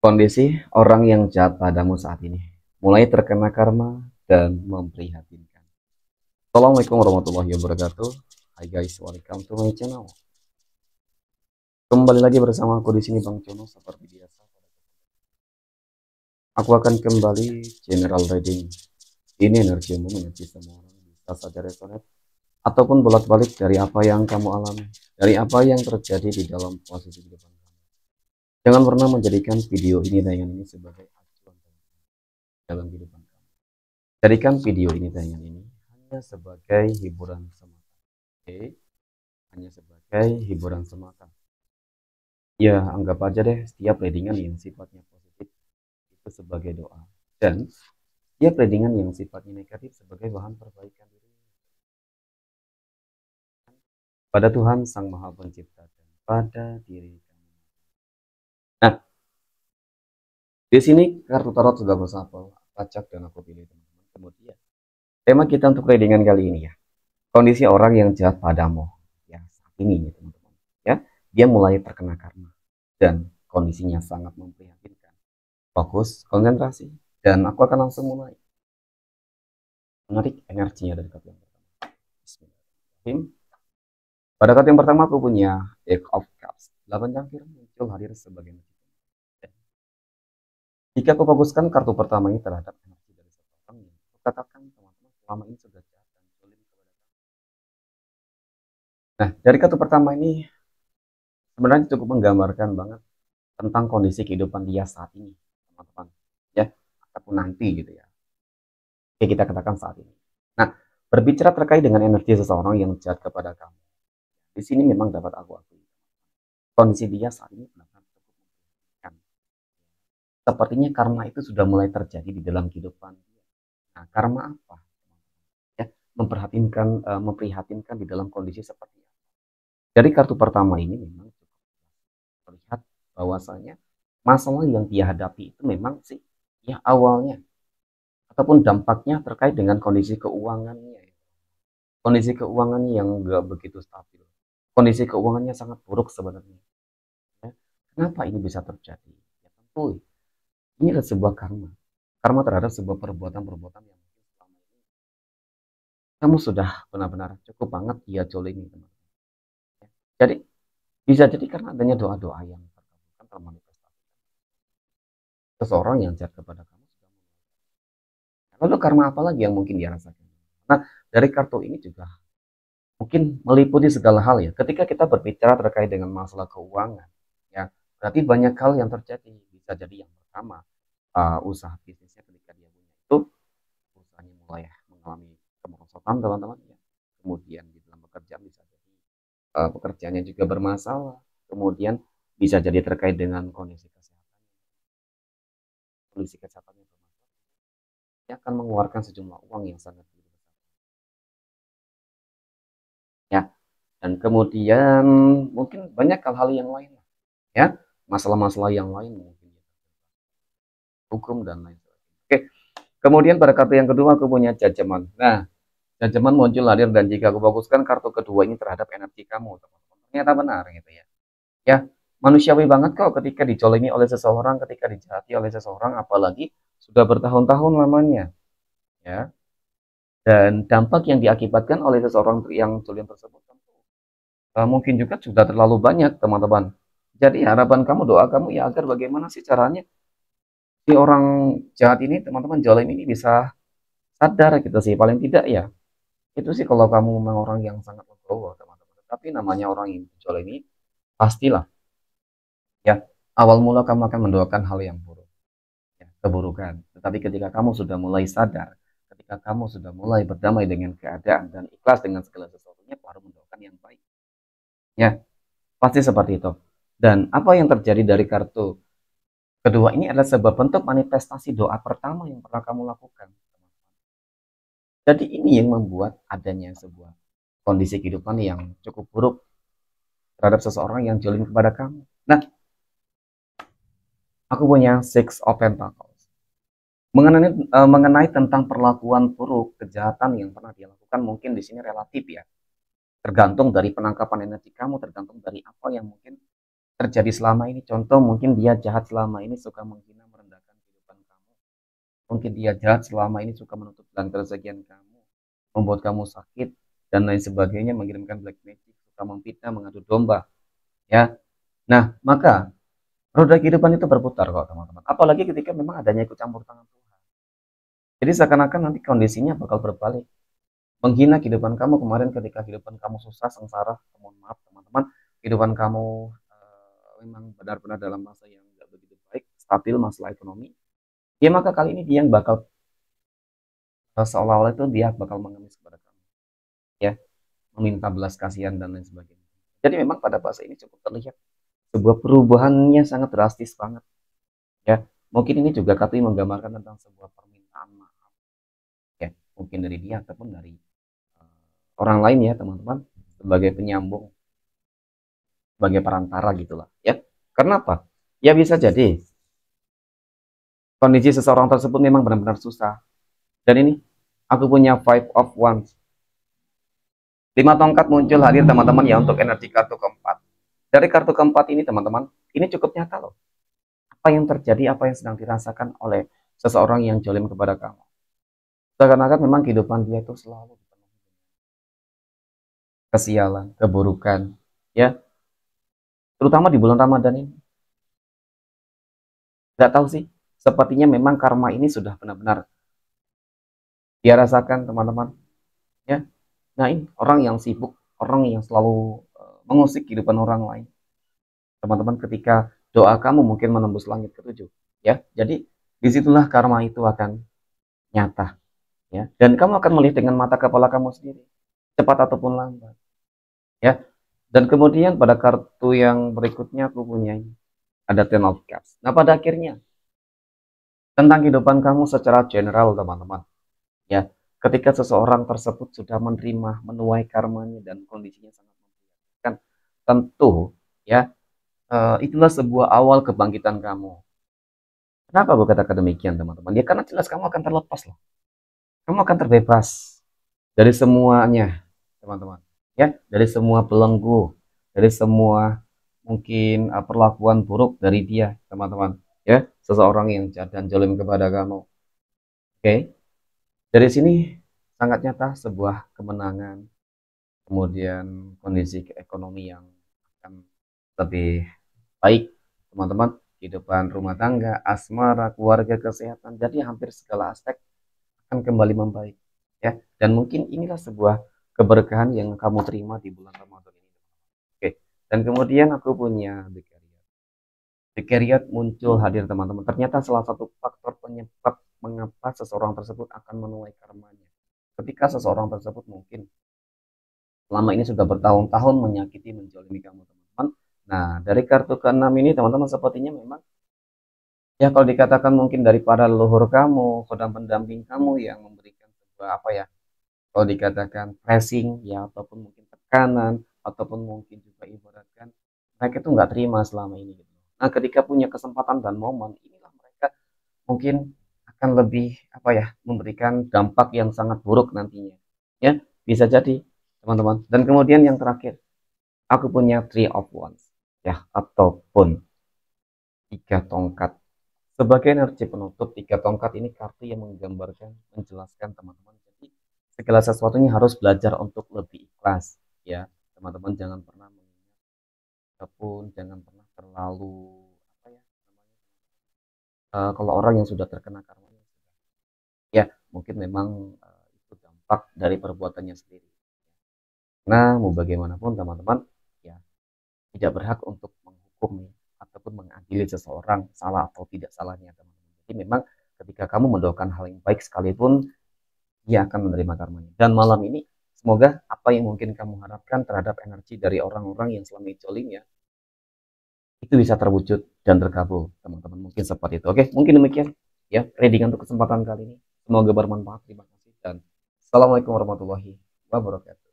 Kondisi orang yang jahat padamu saat ini mulai terkena karma dan memprihatinkan. Assalamualaikum warahmatullahi wabarakatuh. Hai guys, welcome to my channel. Kembali lagi bersama aku di sini Bang Jono seperti biasa. Aku akan kembali general reading. Ini energi umum yang semua orang bisa saja resonate ataupun bolak-balik dari apa yang kamu alami, dari apa yang terjadi di dalam posisi kehidupan kamu. Jangan pernah menjadikan video ini tayangan ini sebagai acuan dalam kehidupan kamu. Jadikan video ini tayangan ini hanya sebagai hiburan semata. Oke, hanya sebagai hiburan semata. Ya, anggap aja deh setiap readingan yang sifatnya positif itu sebagai doa. Dan setiap readingan yang sifatnya negatif sebagai bahan perbaikan diri pada Tuhan Sang Maha Pencipta dan pada diri kamu. Nah, di sini kartu tarot sudah bersapel, acak dan aku pilih teman-teman. Kemudian tema kita untuk readingan kali ini ya, kondisi orang yang jahat padamu ya saat ini ya teman-teman. Ya, dia mulai terkena karma dan kondisinya sangat memprihatinkan. Fokus, konsentrasi, dan aku akan langsung mulai menarik energinya dari kartu yang pertama. Bismillahirrahmanirrahim. Pada kartu yang pertama aku punya Eight of Cups. 8 cangkir muncul hadir sebagai meskipun. Jika aku fokuskan kartu pertama ini terhadap energi dari seseorang yang aku katakan teman-teman selama ini sudah jahat dan zalim kepada kamu. Nah, dari kartu pertama ini sebenarnya cukup menggambarkan banget tentang kondisi kehidupan dia saat ini, teman-teman. Ya, ataupun nanti gitu ya. Oke, kita katakan saat ini. Nah, berbicara terkait dengan energi seseorang yang jahat kepada kamu. Di sini memang dapat aku akui. Kondisi dia saat ini benar-benar cukup memprihatinkan. Sepertinya karma itu sudah mulai terjadi di dalam kehidupan dia. Nah, karma apa? Ya, memprihatinkan di dalam kondisi seperti itu. Dari kartu pertama ini memang terlihat bahwasanya masalah yang dia hadapi itu memang sih ya awalnya ataupun dampaknya terkait dengan kondisi keuangannya. Kondisi keuangannya yang enggak begitu stabil. Kondisi keuangannya sangat buruk sebenarnya. Ya. Kenapa ini bisa terjadi? Ya tentu ini adalah sebuah karma. Karma terhadap sebuah perbuatan-perbuatan yang selama ini kamu sudah benar-benar cukup banget dia jolimi teman-teman. Ya. Jadi bisa jadi karena adanya doa-doa yang terkabulkan termanifestasi. Seseorang yang jahat kepada kamu sudah mulai. Lalu karma apa lagi yang mungkin dia rasakan? Nah, dari kartu ini juga mungkin meliputi segala hal ya. Ketika kita berbicara terkait dengan masalah keuangan, ya berarti banyak hal yang terjadi. Bisa jadi yang pertama, usaha bisnisnya ketika dia punya itu usahanya mulai mengalami kemerosotan teman-teman ya. Kemudian di dalam pekerjaan bisa jadi pekerjaannya juga bermasalah. Kemudian bisa jadi terkait dengan kondisi kesehatannya bermasalah. Dia akan mengeluarkan sejumlah uang yang sangat besar. Ya, dan kemudian mungkin banyak hal-hal yang lain ya, masalah-masalah yang lain mungkin hukum dan lain sebagainya. Oke, kemudian pada kartu yang kedua aku punya judgment. Nah, judgment muncul hadir dan jika aku fokuskan kartu kedua ini terhadap energi kamu teman-teman, ternyata benar gitu ya. Ya, manusiawi banget kok ketika dicolimi oleh seseorang, ketika dijahati oleh seseorang, apalagi sudah bertahun-tahun lamanya ya. Dan dampak yang diakibatkan oleh seseorang yang jolim tersebut mungkin juga sudah terlalu banyak teman-teman. Jadi harapan kamu, doa kamu ya agar bagaimana sih caranya si orang jahat ini, teman-teman zalim ini bisa sadar gitu sih, paling tidak ya. Itu sih kalau kamu memang orang yang sangat legowo teman-teman. Tapi namanya orang yang zalim ini pastilah ya awal mula kamu akan mendoakan hal yang buruk, ya, keburukan. Tetapi ketika kamu sudah mulai sadar, ketika kamu sudah mulai berdamai dengan keadaan dan ikhlas dengan segala sesuatunya, baru mendoakan yang baik. Ya, pasti seperti itu. Dan apa yang terjadi dari kartu kedua ini adalah sebuah bentuk manifestasi doa pertama yang pernah kamu lakukan. Jadi ini yang membuat adanya sebuah kondisi kehidupan yang cukup buruk terhadap seseorang yang jolim kepada kamu. Nah, aku punya Six of Pentacles. Mengenai tentang perlakuan buruk, kejahatan yang pernah dia lakukan mungkin di sini relatif ya. Tergantung dari penangkapan energi kamu, tergantung dari apa yang mungkin terjadi selama ini. Contoh mungkin dia jahat selama ini, suka menghina merendahkan kehidupan kamu. Mungkin dia jahat selama ini, suka menutup jalan keresakian kamu, membuat kamu sakit dan lain sebagainya, mengirimkan black magic, suka memfitnah, mengadu domba, ya. Nah, maka roda kehidupan itu berputar kok teman-teman. Apalagi ketika memang adanya ikut campur tangan Tuhan. Jadi seakan-akan nanti kondisinya bakal berbalik. Menghina kehidupan kamu kemarin ketika kehidupan kamu susah, sengsara, mohon maaf teman-teman, kehidupan kamu memang benar-benar dalam masa yang tidak begitu baik, stabil masalah ekonomi, ya maka kali ini dia yang bakal seolah-olah itu dia bakal mengemis kepada kamu, ya, meminta belas kasihan dan lain sebagainya. Jadi memang pada fase ini cukup terlihat sebuah perubahannya sangat drastis banget, ya. Mungkin ini juga katanya menggambarkan tentang sebuah permintaan maaf, ya, mungkin dari dia ataupun dari orang lain ya teman-teman, sebagai penyambung, sebagai perantara gitulah, ya. Karena apa? Ya bisa jadi kondisi seseorang tersebut memang benar-benar susah. Dan ini aku punya Five of Wands. 5 tongkat muncul hadir teman-teman ya untuk energi kartu keempat. Dari kartu keempat ini teman-teman, ini cukup nyata loh. Apa yang terjadi, apa yang sedang dirasakan oleh seseorang yang jolim kepada kamu. Seakan-akan memang kehidupan dia itu selalu dipenuhi kesialan, keburukan, ya. Terutama di bulan Ramadan ini. Gak tahu sih, sepertinya memang karma ini sudah benar-benar dia rasakan teman-teman, ya. Nah ini orang yang sibuk, orang yang selalu mengusik kehidupan orang lain. Teman-teman, ketika doa kamu mungkin menembus langit ketujuh, ya. Jadi disitulah karma itu akan nyata, ya. Dan kamu akan melihat dengan mata kepala kamu sendiri, cepat ataupun lambat, ya. Dan kemudian pada kartu yang berikutnya aku punya ada Ten of Cups. Nah pada akhirnya tentang kehidupan kamu secara general teman-teman, ya. Ketika seseorang tersebut sudah menerima, menuai karmanya dan kondisinya sangat memprihatinkan, tentu ya itulah sebuah awal kebangkitan kamu. Kenapa aku katakan demikian teman-teman? Ya karena jelas kamu akan terlepas loh. Kamu akan terbebas dari semuanya teman-teman. Ya, dari semua belenggu, dari semua mungkin perlakuan buruk dari dia teman-teman. Ya, seseorang yang jahat dan zalim kepada kamu. Oke, dari sini sangat nyata sebuah kemenangan, kemudian kondisi ekonomi yang akan lebih baik teman-teman, kehidupan rumah tangga, asmara, keluarga, kesehatan, jadi hampir segala aspek akan kembali membaik, ya. Dan mungkin inilah sebuah keberkahan yang kamu terima di bulan Ramadan ini. Oke, dan kemudian aku punya The Chariot. The Chariot muncul hadir teman-teman, ternyata salah satu faktor penyebab mengapa seseorang tersebut akan menuai karmanya ketika seseorang tersebut mungkin selama ini sudah bertahun-tahun menyakiti, menzalimi kamu teman-teman. Nah dari kartu ke-6 ini teman-teman sepertinya memang ya kalau dikatakan mungkin daripada leluhur kamu, kodam pendamping kamu yang memberikan sebuah apa ya, kalau dikatakan pressing ya ataupun mungkin tekanan ataupun mungkin juga ibaratkan mereka itu nggak terima selama ini gitu. Nah ketika punya kesempatan dan momen inilah mereka mungkin akan lebih apa ya, memberikan dampak yang sangat buruk nantinya, ya bisa jadi teman-teman. Dan kemudian yang terakhir aku punya Three of Wands, ya, ataupun 3 tongkat. Sebagai energi penutup, 3 tongkat ini kartu yang menggambarkan, menjelaskan teman-teman. Jadi segala sesuatunya harus belajar untuk lebih ikhlas, ya teman-teman. Jangan pernah mengingat ataupun jangan pernah terlalu apa ya namanya, kalau orang yang sudah terkena karmanya, ya mungkin memang itu dampak dari perbuatannya sendiri. Nah mau bagaimanapun teman-teman, ya tidak berhak untuk menghukum ataupun mengadili seseorang salah atau tidak salahnya teman-teman. Jadi memang ketika kamu mendoakan hal yang baik sekalipun, dia akan menerima karmanya. Dan malam ini semoga apa yang mungkin kamu harapkan terhadap energi dari orang-orang yang selama itu jolim ya, itu bisa terwujud dan terkabul teman-teman. Mungkin seperti itu. Oke, mungkin demikian ya reading untuk kesempatan kali ini. Semoga bermanfaat. Terima kasih dan assalamualaikum warahmatullahi wabarakatuh.